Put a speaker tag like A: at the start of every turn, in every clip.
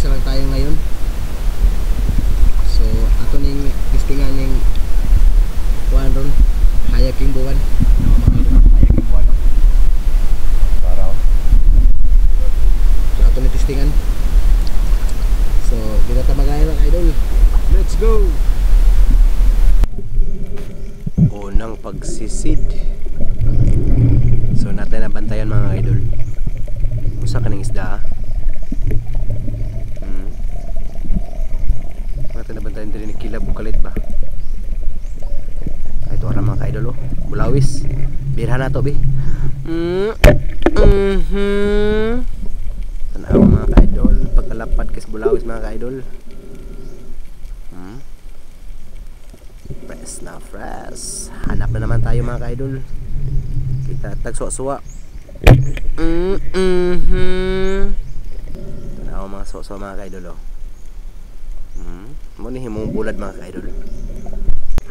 A: mag-isa lang tayo ngayon. So ato ning testingan ning kuan ron hayaking buwan. Hayaking buwan no. Paraw. So ato ning testingan. So dito ta magayon mga idol. Let's go. Unang pagsisid. So natin nabantayan mga idol. Usa kaning isda. Natin nabantayan din ni kilab o kalit ba. Ito ara mga idol oh. Bulawis. Birhan na to bi. Tanaw mga idol, pagkalapad kay bulawis mga idol. Fresh na fresh. Hanap na naman tayo mga idol. Kita tagsuwa-suwa. Tanaw mga suwa-suwa mga idol oh. Muna himong bulad mga idol.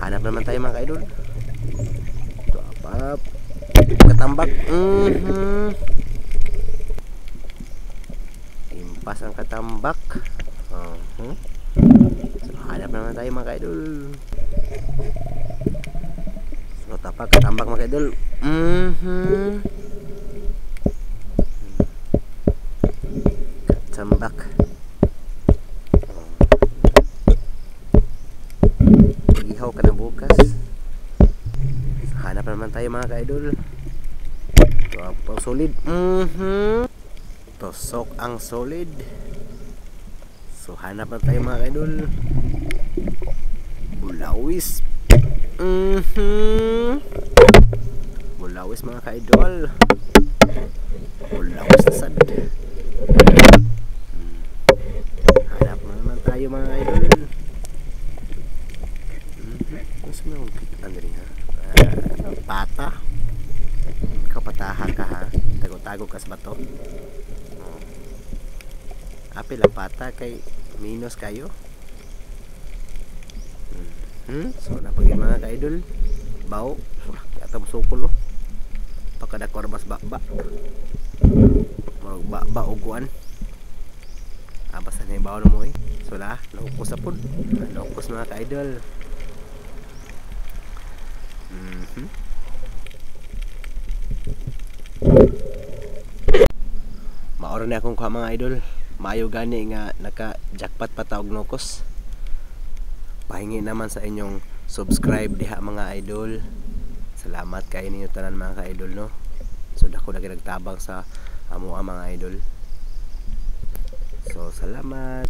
A: Hanap naman tayo mga idol. Ito apap. Katambak. Impas ang katambak. So, hanap naman tayo mga idol. So tapak katambak mga idol. Katambak. Ihaw ka na bukas. Hanap naman tayo mga ka-idol. Ito ang solid. Tosok ang solid. So hanap na tayo mga ka-idol. Bulawis. Bulawis mga ka-idol. Bulawis na sad. Hanap naman tayo mga ka-idol. Pata. Ikaw pataha ka ha. Tago-tago ka sa bato. Apil ang pata kay minus kayo. So napagin mga ka-idol. Bao. Atang sukol oh. Pakadakor mas ba-ba. Marog ba-ba uguan. Basta na yung bao na mo eh. So la, naukos na po. Naukos mga ka-idol. Maoro na akong kuha mga idol. Maayo gani nga naka-jackpot pa taog nokos. Pahingi naman sa inyong subscribe diha mga idol. Salamat kay ninyo tanan mga ka-idol no. So dako na nagtabang sa amo mga idol. So salamat.